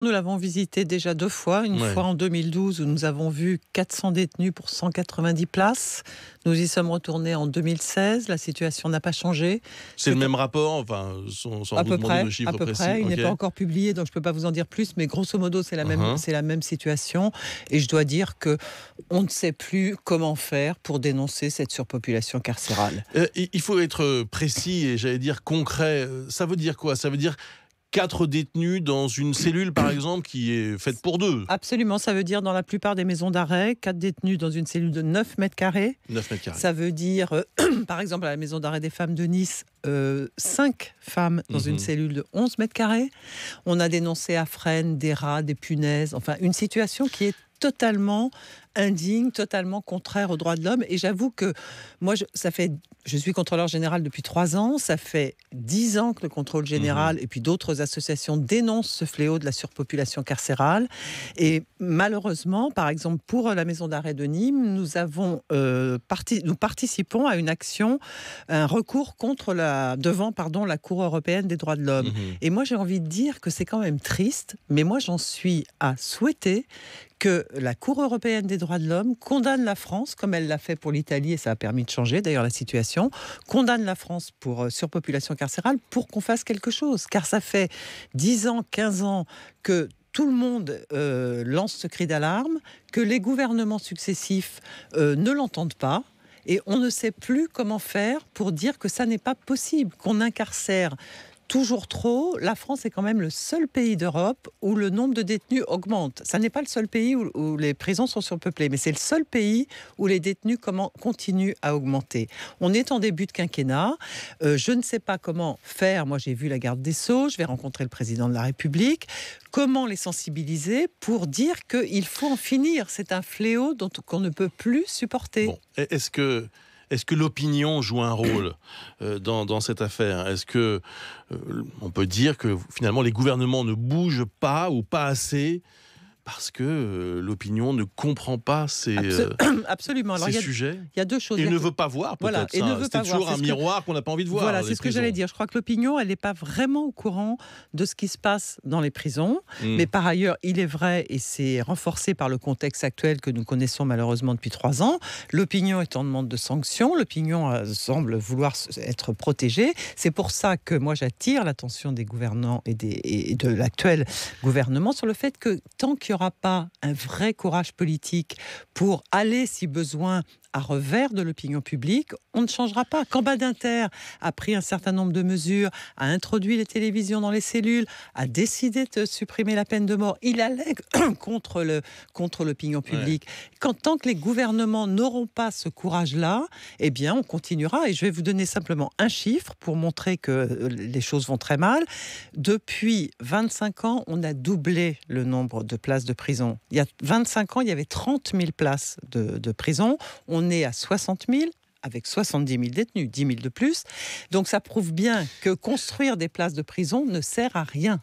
Nous l'avons visité déjà 2 fois. Une Ouais. fois en 2012 où nous avons vu 400 détenus pour 190 places. Nous y sommes retournés en 2016. La situation n'a pas changé. C'est le C'est même rapport, enfin, sans à vous peu demander près, de à chiffres peu précis. près. Il OK. n'est pas encore publié, donc je ne peux pas vous en dire plus, mais grosso modo, Hein, hein. c'est la même situation. Et je dois dire que on ne sait plus comment faire pour dénoncer cette surpopulation carcérale. Il faut être précis et j'allais dire concret. Ça veut dire quoi? Ça veut dire 4 détenus dans une cellule, par exemple, qui est faite pour 2. Absolument, ça veut dire dans la plupart des maisons d'arrêt, 4 détenus dans une cellule de 9 mètres carrés. 9 mètres carrés. Ça veut dire, par exemple, à la maison d'arrêt des femmes de Nice, 5 femmes dans une cellule de 11 mètres carrés. On a dénoncé à Fresnes des rats, des punaises, enfin une situation qui est totalement indigne, totalement contraire aux droits de l'homme. Et j'avoue que moi, je suis contrôleur général depuis 3 ans. Ça fait 10 ans que le contrôle général et puis d'autres associations dénoncent ce fléau de la surpopulation carcérale. Et malheureusement, par exemple, pour la maison d'arrêt de Nîmes, nous participons à une action, un recours devant la Cour européenne des droits de l'homme. Et moi, j'ai envie de dire que c'est quand même triste, mais moi, j'en suis à souhaiter que la Cour européenne des droits de l'homme condamne la France, comme elle l'a fait pour l'Italie, et ça a permis de changer d'ailleurs la situation, condamne la France pour surpopulation carcérale pour qu'on fasse quelque chose. Car ça fait 10 ans, 15 ans que tout le monde lance ce cri d'alarme, que les gouvernements successifs ne l'entendent pas. Et on ne sait plus comment faire pour dire que ça n'est pas possible, qu'on incarcère toujours trop. La France est quand même le seul pays d'Europe où le nombre de détenus augmente. Ça n'est pas le seul pays où les prisons sont surpeuplées, mais c'est le seul pays où les détenus continuent à augmenter. On est en début de quinquennat. Je ne sais pas comment faire. Moi, j'ai vu la garde des Sceaux. Je vais rencontrer le président de la République. Comment les sensibiliser pour dire qu'il faut en finir? C'est un fléau qu'on ne peut plus supporter. Bon. Est-ce que l'opinion joue un rôle dans cette affaire? Est-ce que on peut dire que finalement les gouvernements ne bougent pas ou pas assez parce que l'opinion ne comprend pas Absolument. Alors, ces sujets? Il y a 2 choses. Et ne veut pas voir, peut-être. Voilà, et ne veut C'est pas toujours voir. un miroir qu'on n'a pas envie de voir. Voilà, les c'est ce que prisons. j'allais dire. Je crois que l'opinion, elle n'est pas vraiment au courant de ce qui se passe dans les prisons. Mais par ailleurs, il est vrai, et c'est renforcé par le contexte actuel que nous connaissons malheureusement depuis 3 ans, l'opinion est en demande de sanctions, l'opinion semble vouloir être protégée. C'est pour ça que moi j'attire l'attention des gouvernants et de l'actuel gouvernement sur le fait que tant qu'il n'y aura pas un vrai courage politique pour aller, si besoin, à revers de l'opinion publique, on ne changera pas. Quand Badinter a pris un certain nombre de mesures, a introduit les télévisions dans les cellules, a décidé de supprimer la peine de mort, il allègue contre l'opinion publique. Tant que les gouvernements n'auront pas ce courage-là, eh bien, on continuera. Et je vais vous donner simplement un chiffre pour montrer que les choses vont très mal. Depuis 25 ans, on a doublé le nombre de places de prison. Il y a 25 ans, il y avait 30 000 places de prison. On est à 60 000, avec 70 000 détenus, 10 000 de plus. Donc ça prouve bien que construire des places de prison ne sert à rien.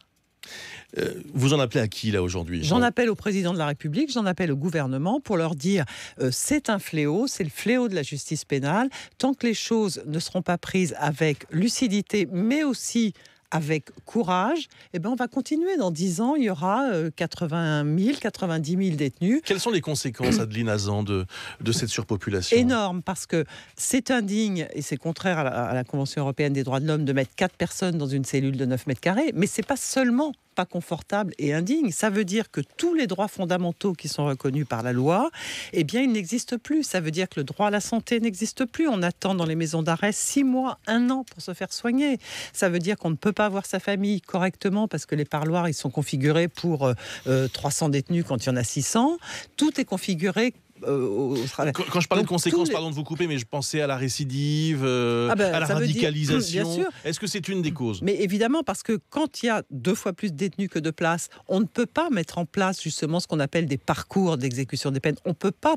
Vous en appelez à qui, là, aujourd'hui? J'en appelle au président de la République, j'en appelle au gouvernement pour leur dire c'est un fléau, c'est le fléau de la justice pénale. Tant que les choses ne seront pas prises avec lucidité, mais aussi avec courage, eh ben on va continuer. Dans 10 ans, il y aura 80 000, 90 000 détenus. Quelles sont les conséquences, Adeline Hazan, de cette surpopulation? Énorme, parce que c'est indigne et c'est contraire à la Convention européenne des droits de l'homme de mettre 4 personnes dans une cellule de 9 mètres carrés, mais c'est pas seulement pas confortable et indigne. Ça veut dire que tous les droits fondamentaux qui sont reconnus par la loi, eh bien, ils n'existent plus. Ça veut dire que le droit à la santé n'existe plus. On attend dans les maisons d'arrêt 6 mois, 1 an pour se faire soigner. Ça veut dire qu'on ne peut pas voir sa famille correctement parce que les parloirs, ils sont configurés pour 300 détenus quand il y en a 600. Tout est configuré. Quand je parlais de conséquences, pardon de vous couper, mais je pensais à la récidive, à la radicalisation. Bien sûr. Est-ce que c'est une des causes? Mais évidemment, parce que quand il y a 2 fois plus de détenus que de places, on ne peut pas mettre en place justement ce qu'on appelle des parcours d'exécution des peines. On ne peut pas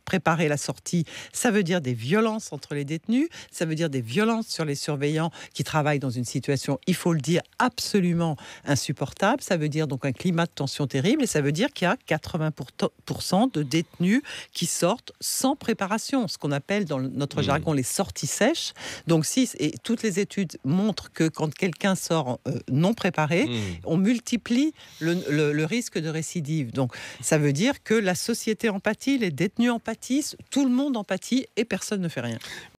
préparer la sortie. Ça veut dire des violences entre les détenus, ça veut dire des violences sur les surveillants qui travaillent dans une situation, il faut le dire, absolument insupportable. Ça veut dire donc un climat de tension terrible et ça veut dire qu'il y a 80% de détenus qui sortent sans préparation, ce qu'on appelle dans notre jargon les sorties sèches. Donc et toutes les études montrent que quand quelqu'un sort non préparé, on multiplie le risque de récidive. Donc ça veut dire que la société en pâtit, les détenus en pâtissent, tout le monde en pâtit et personne ne fait rien.